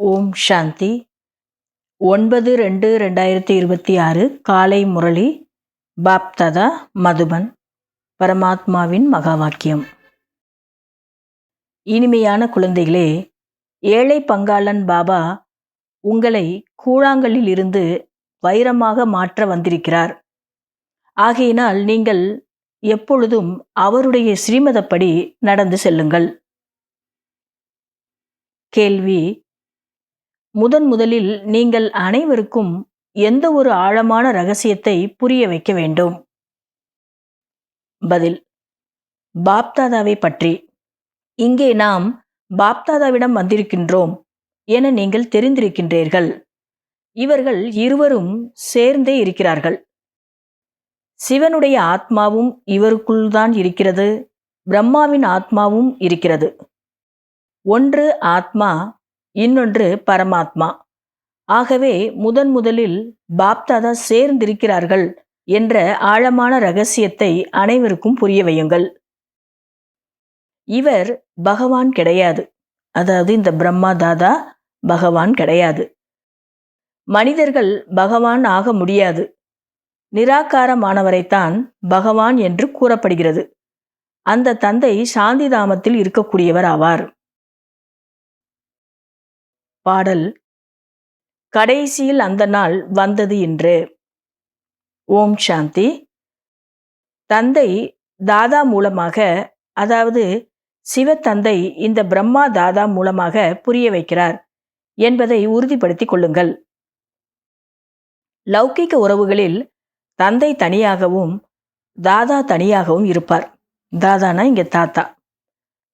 ஓம் சாந்தி. 9/2/2026 காலை முரளி. பாப்தாதா, மதுபன். பரமாத்மாவின் மகா வாக்கியம். இனிமையான குழந்தைகளே, ஏழை பங்காளன் பாபா உங்களை கூழாங்கல்லில் இருந்து வைரமாக மாற்ற வந்திருக்கிறார். ஆகையினால் நீங்கள் எப்பொழுதும் அவருடைய ஸ்ரீமதப்படி நடந்து செல்லுங்கள். கேள்வி: முதலில் நீங்கள் அனைவருக்கும் எந்த ஒரு ஆழமான ரகசியத்தை புரிய வைக்க வேண்டும்? பதில்: பாப்தாதாவை பற்றி. இங்கே நாம் பாப்தாதாவிடம் வந்திருக்கின்றோம் என நீங்கள் தெரிந்திருக்கின்றீர்கள். இவர்கள் இருவரும் சேர்ந்தே இருக்கிறார்கள். சிவனுடைய ஆத்மாவும் இவருக்குள் தான் இருக்கிறது, பிரம்மாவின் ஆத்மாவும் இருக்கிறது. ஒன்று ஆத்மா, இன்னொன்று பரமாத்மா. ஆகவே முதலில் பாப்தாதா சேர்ந்திருக்கிறார்கள் என்ற ஆழமான ரகசியத்தை அனைவருக்கும் புரிய வையுங்கள். இவர் பகவான் கிடையாது. அதாவது இந்த பிரம்மா தாதா பகவான் கிடையாது. மனிதர்கள் பகவான் ஆக முடியாது. நிராகாரமானவரைத்தான் பகவான் என்று கூறப்படுகிறது. அந்த தந்தை சாந்திதாமத்தில் இருக்கக்கூடியவர் ஆவார். பாடல்: கடைசியில் அந்த நாள் வந்தது என்று. ஓம் சாந்தி. தந்தை தாதா மூலமாக, அதாவது சிவத்தந்தை இந்த பிரம்மா தாதா மூலமாக புரிய வைக்கிறார் என்பதை உறுதிப்படுத்திக் கொள்ளுங்கள். லௌகிக உறவுகளில் தந்தை தனியாகவும் தாதா தனியாகவும் இருப்பார். தாதானா இங்க தாத்தா.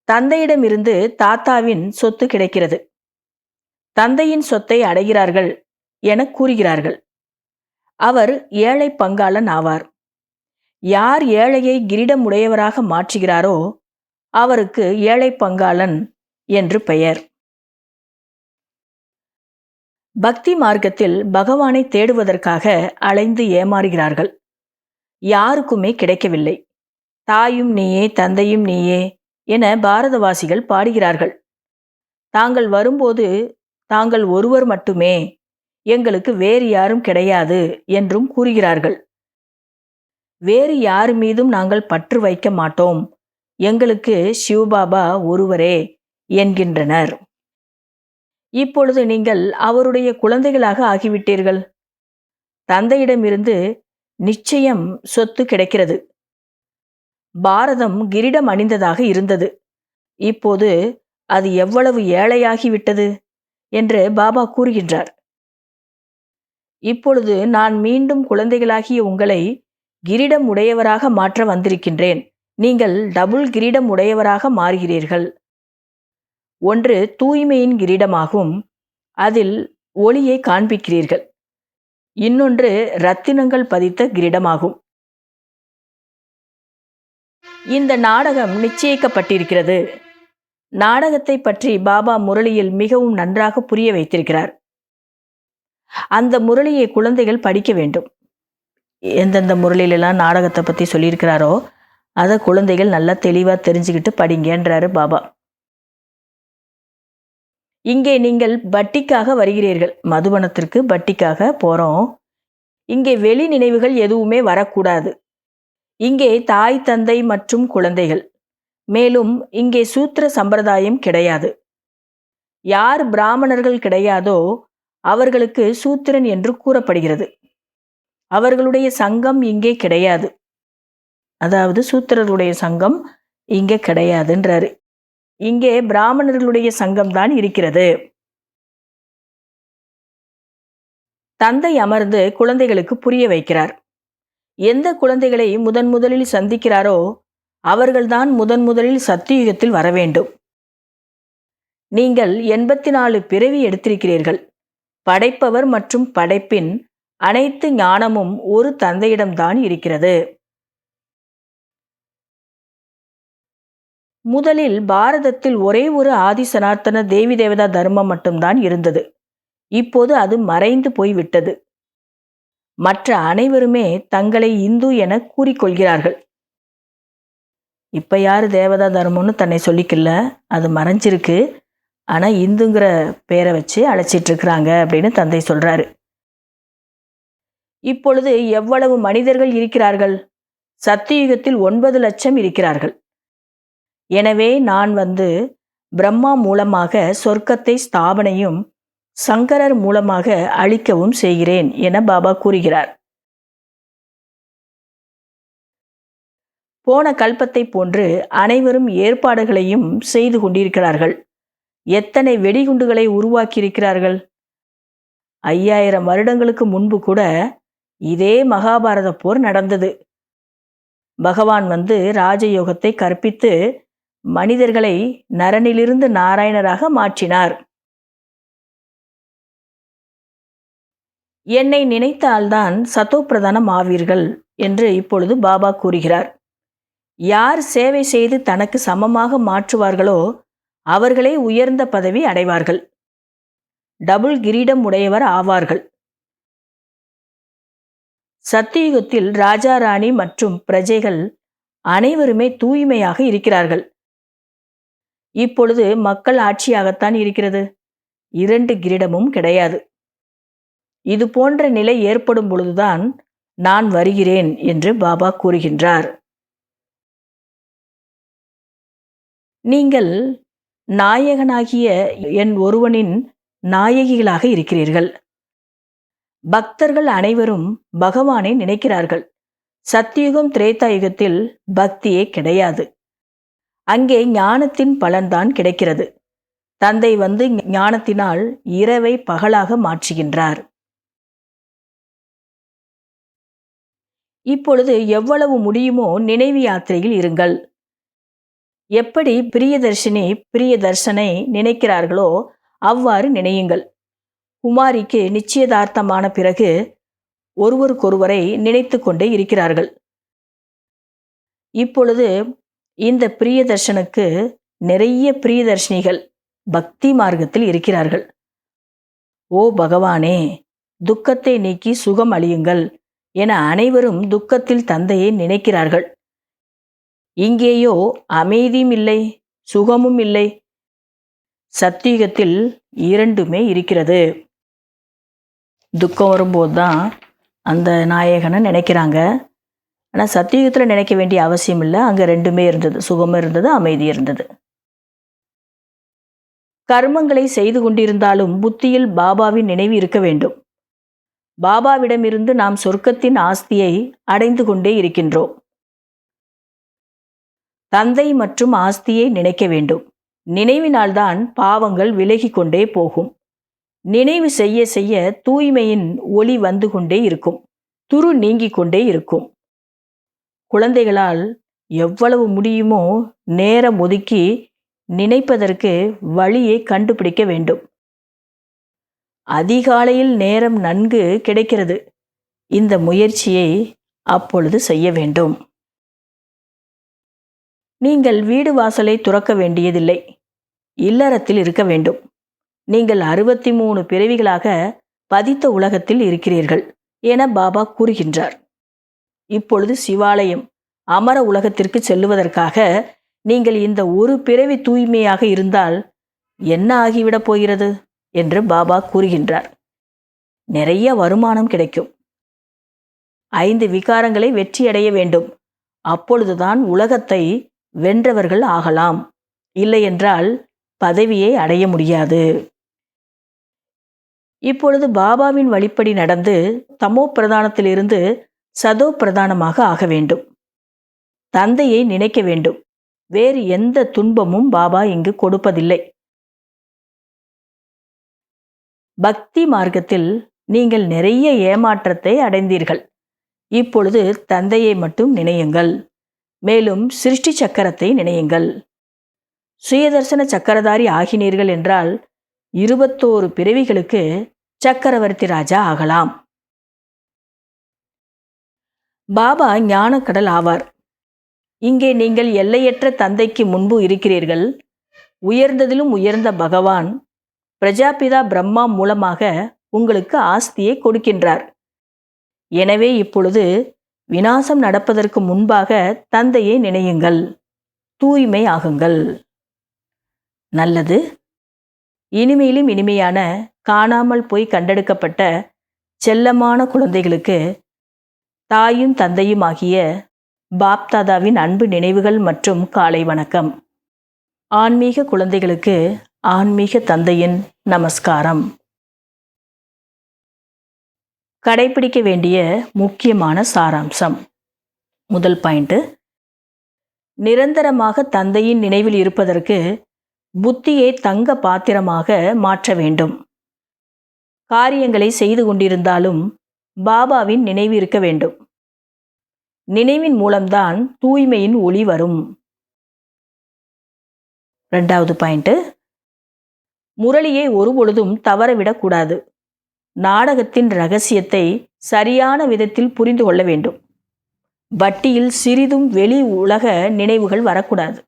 தந்தையிடமிருந்து தாத்தாவின் சொத்து கிடைக்கிறது. தந்தையின் சொத்தை அடைகிறார்கள் என கூறுகிறார்கள். அவர் ஏழை பங்காளன் ஆவார். யார் ஏழையை கிரீடம் உடையவராக மாற்றுகிறாரோ அவருக்கு ஏழை பங்காளன் என்று பெயர். பக்தி மார்க்கத்தில் பகவானை தேடுவதற்காக அலைந்து ஏமாறுகிறார்கள். யாருக்குமே கிடைக்கவில்லை. தாயும் நீயே, தந்தையும் நீயே என பாரதவாசிகள் பாடுகிறார்கள். தாங்கள் வரும்போது தாங்கள் ஒருவர் மட்டுமே, எங்களுக்கு வேறு யாரும் கிடையாது என்றும் கூறுகிறார்கள். வேறு யார் மீதும் நாங்கள் பற்று வைக்க மாட்டோம், எங்களுக்கு சிவபாபா ஒருவரே என்கின்றனர். இப்பொழுது நீங்கள் அவருடைய குழந்தைகளாக ஆகிவிட்டீர்கள். தந்தையிடமிருந்து நிச்சயம் சொத்து கிடைக்கிறது. பாரதம் கிரீடம் அணிந்ததாக இருந்தது. இப்போது அது எவ்வளவு ஏழையாகிவிட்டது என்று பாபா கூறுகின்றார். இப்பொழுது நான் மீண்டும் குழந்தைகளாகிய உங்களை கிரீடம் உடையவராக மாற்ற வந்திருக்கின்றேன். நீங்கள் டபுள் கிரீடம் உடையவராக மாறுகிறீர்கள். ஒன்று தூய்மையின் கிரீடமாகும், அதில் ஒளியை காண்பிக்கிறீர்கள். இன்னொன்று ரத்தினங்கள் பதித்த கிரீடமாகும். இந்த நாடகம் நிச்சயிக்கப்பட்டிருக்கிறது. நாடகத்தை பற்றி பாபா முரளியில் மிகவும் நன்றாக புரிய வைத்திருக்கிறார். அந்த முரளியை குழந்தைகள் படிக்க வேண்டும். எந்தெந்த முரளிலெல்லாம் நாடகத்தை பற்றி சொல்லியிருக்கிறாரோ அதை குழந்தைகள் நல்லா தெளிவாக தெரிஞ்சுக்கிட்டு படிங்கன்றாரு பாபா. இங்கே நீங்கள் பட்டிக்காக வருகிறீர்கள். மதுபனத்திற்கு பட்டிக்காக போகிறோம். இங்கே வெளி நினைவுகள் எதுவுமே வரக்கூடாது. இங்கே தாய், தந்தை மற்றும் குழந்தைகள். மேலும் இங்கே சூத்திர சம்பிரதாயம் கிடையாது. யார் பிராமணர்கள் கிடையாதோ அவர்களுக்கு சூத்திரன் என்று கூறப்படுகிறது. அவர்களுடைய சங்கம் இங்கே கிடையாது. அதாவது சூத்திரர்களுடைய சங்கம் இங்கே கிடையாதுன்றாரு. இங்கே பிராமணர்களுடைய சங்கம்தான் இருக்கிறது. தந்தை அமர்ந்து குழந்தைகளுக்கு புரிய வைக்கிறார். எந்த குழந்தைகளை முதலில் சந்திக்கிறாரோ அவர்கள்தான் முதலில் சத்தியுகத்தில் வர வேண்டும். நீங்கள் 84 பிறவி எடுத்திருக்கிறீர்கள். படைப்பவர் மற்றும் படைப்பின் அனைத்து ஞானமும் ஒரு தந்தையிடம்தான் இருக்கிறது. முதலில் பாரதத்தில் ஒரே ஒரு ஆதி சனாத்தன தேவி தேவதா தர்மம் மட்டும்தான் இருந்தது. இப்போது அது மறைந்து போய்விட்டது. மற்ற அனைவருமே தங்களை இந்து என கூறிக்கொள்கிறார்கள். இப்ப யாரு தேவதா தர்மம்னு தன்னை சொல்லிக்கல, அது மறைஞ்சிருக்கு. ஆனால் இந்துங்கிற பேரை வச்சு அழைச்சிட்டு இருக்கிறாங்க அப்படின்னு தந்தை சொல்றாரு. இப்பொழுது எவ்வளவு மனிதர்கள் இருக்கிறார்கள்? சத்தியுகத்தில் 9 லட்சம் இருக்கிறார்கள். எனவே நான் வந்து பிரம்மா மூலமாக சொர்க்கத்தை ஸ்தாபனையும் சங்கரர் மூலமாக அழிக்கவும் செய்கிறேன் என பாபா கூறுகிறார். போன கல்பத்தை போன்று அனைவரும் ஏற்பாடுகளையும் செய்து கொண்டிருக்கிறார்கள். எத்தனை வெடிகுண்டுகளை உருவாக்கியிருக்கிறார்கள்! 5000 வருடங்களுக்கு முன்பு கூட இதே மகாபாரத போர் நடந்தது. பகவான் வந்து ராஜயோகத்தை கற்பித்து மனிதர்களை நரனிலிருந்து நாராயணராக மாற்றினார். என்னை நினைத்தால்தான் சதோப்பிரதானம் ஆவீர்கள் என்று இப்பொழுது பாபா கூறுகிறார். யார் சேவை செய்து தனக்கு சமமாக மாற்றுவார்களோ அவர்களே உயர்ந்த பதவி அடைவார்கள். டபுள் கிரீடம் உடையவர் ஆவார்கள். சத்தியுகத்தில் ராஜா ராணி மற்றும் பிரஜைகள் அனைவருமே தூய்மையாக இருக்கிறார்கள். இப்பொழுது மக்கள் ஆட்சியாகத்தான் இருக்கிறது. 2 கிரீடமும் கிடையாது. இது போன்ற நிலை ஏற்படும் பொழுதுதான் நான் வருகிறேன் என்று பாபா கூறுகின்றார். நீங்கள் நாயகனாகிய என் ஒருவனின் நாயகிகளாக இருக்கிறீர்கள். பக்தர்கள் அனைவரும் பகவானை நினைக்கிறார்கள். சத்தியுகம் திரேதாயுகத்தில் பக்தியே கிடையாது. அங்கே ஞானத்தின் பலன்தான் கிடைக்கிறது. தந்தை வந்து ஞானத்தினால் இரவை பகலாக மாற்றுகின்றார். இப்பொழுது எவ்வளவு முடியுமோ நினைவு யாத்திரையில் இருங்கள். எப்படி பிரியதர்ஷினி பிரியதர்ஷனை நினைக்கிறார்களோ அவ்வாறு நினையுங்கள். குமாரிக்கு நிச்சயதார்த்தமான பிறகு ஒருவருக்கொருவரை நினைத்து கொண்டே இருக்கிறார்கள். இப்பொழுது இந்த பிரியதர்ஷனுக்கு நிறைய பிரியதர்ஷினிகள் பக்தி மார்க்கத்தில் இருக்கிறார்கள். ஓ பகவானே, துக்கத்தை நீக்கி சுகம் அளியுங்கள் என அனைவரும் துக்கத்தில் தந்தையை நினைக்கிறார்கள். இங்கேயோ அமைதியும் இல்லை, சுகமும் இல்லை. சத்தியுகத்தில் 2மே இருக்கிறது. துக்கம் வரும்போது தான் அந்த நாயகனை நினைக்கிறாங்க. ஆனால் சத்தியுகத்தில் நினைக்க வேண்டிய அவசியம் இல்லை. அங்கே 2மே இருந்தது. சுகமும் இருந்தது, அமைதி இருந்தது. கர்மங்களை செய்து கொண்டிருந்தாலும் புத்தியில் பாபாவின் நினைவு இருக்க வேண்டும். பாபாவிடமிருந்து நாம் சொர்க்கத்தின் ஆஸ்தியை அடைந்து கொண்டே இருக்கின்றோம். தந்தை மற்றும் ஆஸ்தியை நினைக்க வேண்டும். நினைவினால்தான் பாவங்கள் விலகி கொண்டே போகும். நினைவு செய்ய செய்ய தூய்மையின் ஒளி வந்து கொண்டே இருக்கும். துரு நீங்கிக் கொண்டே இருக்கும். குழந்தைகளால் எவ்வளவு முடியுமோ நேரம் ஒதுக்கி நினைப்பதற்கு வழியை கண்டுபிடிக்க வேண்டும். அதிகாலையில் நேரம் நன்கு கிடைக்கிறது. இந்த முயற்சியை அப்பொழுது செய்ய வேண்டும். நீங்கள் வீடு வாசலை துறக்க வேண்டியதில்லை. இல்லறத்தில் இருக்க வேண்டும். நீங்கள் 63 பிறவிகளாக பதித்த உலகத்தில் இருக்கிறீர்கள் என பாபா கூறுகின்றார். இப்பொழுது சிவாலயம் அமர உலகத்திற்கு செல்லுவதற்காக நீங்கள் இந்த ஒரு பிறவி தூய்மையாக இருந்தால் என்ன ஆகிவிடப் போகிறது என்று பாபா கூறுகின்றார். நிறைய வருமானம் கிடைக்கும். 5 விகாரங்களை வெற்றியடைய வேண்டும். அப்பொழுதுதான் உலகத்தை வென்றவர்கள் ஆகலாம். இல்லையென்றால் பதவியை அடைய முடியாது. இப்பொழுது பாபாவின் வழிப்படி நடந்து தமோ பிரதானத்திலிருந்து சதோ பிரதானமாக ஆக வேண்டும். தந்தையை நினைக்க வேண்டும். வேறு எந்த துன்பமும் பாபா இங்கு கொடுப்பதில்லை. பக்தி மார்க்கத்தில் நீங்கள் நிறைய ஏமாற்றத்தை அடைந்தீர்கள். இப்பொழுது தந்தையை மட்டும் நினையுங்கள். மேலும் சிருஷ்டி சக்கரத்தை நினையுங்கள். சுயதர்சன சக்கரதாரி ஆகினீர்கள் என்றால் 21 பிறவிகளுக்கு சக்கரவர்த்தி ராஜா ஆகலாம். பாபா ஞானக்கடல் ஆவார். இங்கே நீங்கள் எல்லையற்ற தந்தைக்கு முன்பு இருக்கிறீர்கள். உயர்ந்ததிலும் உயர்ந்த பகவான் பிரஜாபிதா பிரம்மா மூலமாக உங்களுக்கு ஆஸ்தியை கொடுக்கின்றார். எனவே இப்பொழுது விநாசம் நடப்பதற்கு முன்பாக தந்தையை நினையுங்கள். தூய்மை ஆகுங்கள். நல்லது. இனிமையிலும் இனிமையான காணாமல் போய் கண்டெடுக்கப்பட்ட செல்லமான குழந்தைகளுக்கு தாயும் தந்தையும் ஆகிய பாப்தாதாவின் அன்பு நினைவுகள் மற்றும் காலை வணக்கம். ஆன்மீக குழந்தைகளுக்கு ஆன்மீக தந்தையின் நமஸ்காரம். கடைபிடிக்க வேண்டிய முக்கியமான சாராம்சம். முதல் பாயிண்ட், நிரந்தரமாக தந்தையின் நினைவில் இருப்பதற்கு புத்தியை தங்க பாத்திரமாக மாற்ற வேண்டும். காரியங்களை செய்து கொண்டிருந்தாலும் பாபாவின் நினைவு இருக்க வேண்டும். நினைவின் மூலம்தான் தூய்மையின் ஒளி வரும். இரண்டாவது பாயிண்ட், முரளியை ஒருபொழுதும் தவறவிடக்கூடாது. நாடகத்தின் இரகசியத்தை சரியான விதத்தில் புரிந்து கொள்ள வேண்டும். வட்டியில் சிறிதும் வெளி உலக நினைவுகள் வரக்கூடாது.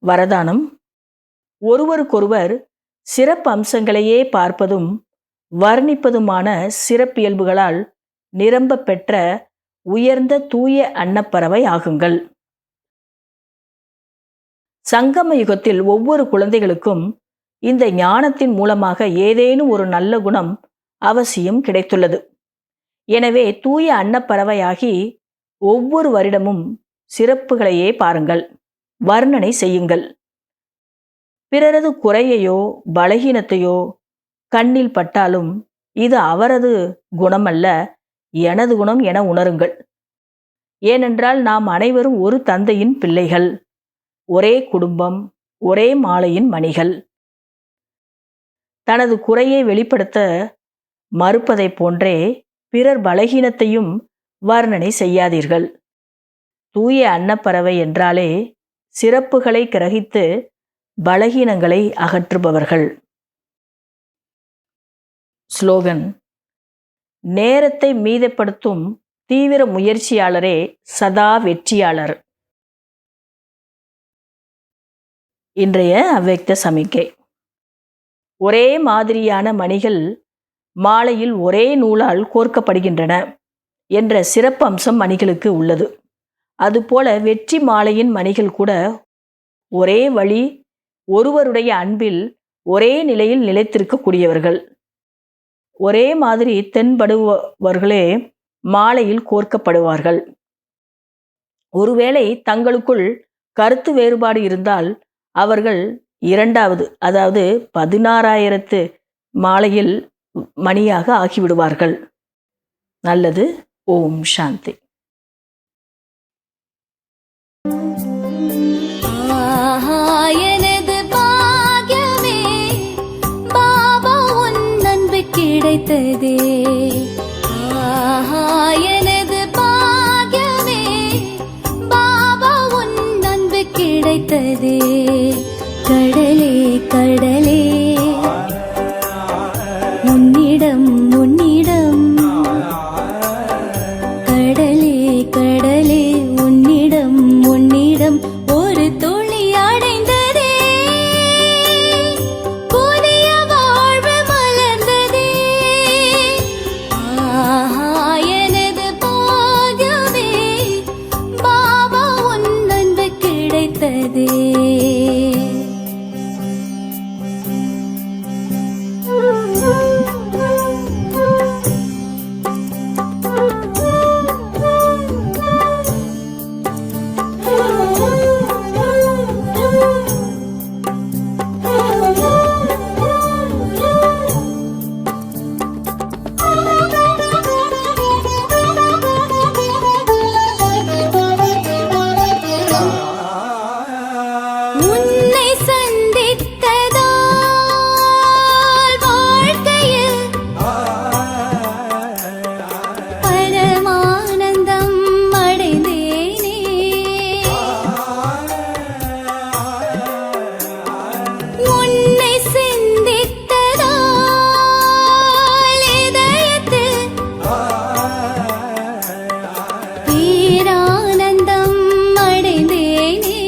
வரதானம், ஒருவருக்கொருவர் சிறப்பு அம்சங்களையே பார்ப்பதும் வர்ணிப்பதுமான சிறப்பியல்புகளால் நிரம்ப பெற்ற உயர்ந்த தூய அன்னப்பறவை ஆகுங்கள். சங்கம யுகத்தில் ஒவ்வொரு குழந்தைகளுக்கும் இந்த ஞானத்தின் மூலமாக ஏதேனும் ஒரு நல்ல குணம் அவசியம் கிடைத்துள்ளது. எனவே தூய அன்னப்பறவையாகி ஒவ்வொரு வருடமும் சிறப்புகளையே பாருங்கள், வர்ணனை செய்யுங்கள். பிறரது குறையையோ பலகீனத்தையோ கண்ணில் பட்டாலும் இது அவரது குணமல்ல, எனது குணம் என உணருங்கள். ஏனென்றால் நாம் அனைவரும் ஒரு தந்தையின் பிள்ளைகள், ஒரே குடும்பம், ஒரே மாலையின் மணிகள். தனது குறையை வெளிப்படுத்த மறுப்பதைப் போன்றே பிறர் பலகீனத்தையும் வர்ணனை செய்யாதீர்கள். தூய அன்னப்பறவை என்றாலே சிறப்புகளை கிரகித்து பலகீனங்களை அகற்றுபவர்கள். ஸ்லோகன், நேரத்தை மீதப்படுத்தும் தீவிர முயற்சியாளரே சதா வெற்றியாளர். இன்றைய அவ்யக்த சமிக்கை. ஒரே மாதிரியான மணிகள் மாலையில் ஒரே நூலால் கோர்க்கப்படுகின்றன என்ற சிறப்பு அம்சம் மணிகளுக்கு உள்ளது. அதுபோல வெற்றி மாலையின் மணிகள் கூட ஒரே வழி, ஒருவருடைய அன்பில் ஒரே நிலையில் நிலைத்திருக்கக்கூடியவர்கள். ஒரே மாதிரி தென்படுபவர்களே மாலையில் கோர்க்கப்படுவார்கள். ஒருவேளை தங்களுக்குள் கருத்து வேறுபாடு இருந்தால் அவர்கள் இரண்டாவது, அதாவது 16,000 மாலையில் மணியாக ஆகிவிடுவார்கள். நல்லது. ஓம் சாந்தி. எனது பாக்யமே பாபா உன் அன்பு கிடைத்ததே. எனது பாக்யமே பாபா உன் அன்பு கிடைத்ததே. கடலே கடலே உன்னிடம் உன்னிடம், கடலே கடலே உன்னிடம் உன்னிடம் ஒரு துளி அடைந்ததே. புதிய வாழ்வு மலர்ந்ததே. எனது பாக்யமே பாபா உன் அன்பு கிடைத்ததே. உன்னை சந்தித்ததால் வாழ்க்கையில் பரமானந்தம் அடைந்தேனே. உன்னை சிந்தித்ததால் இதயத்தில் பேரானந்தம் அடைந்தேனே.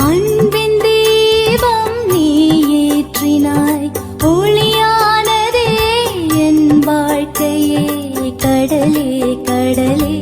அன்பின் தீபம் நீ ஏற்றினாய், ஒளியானதே என் வாழ்க்கையே. கடலே கடலே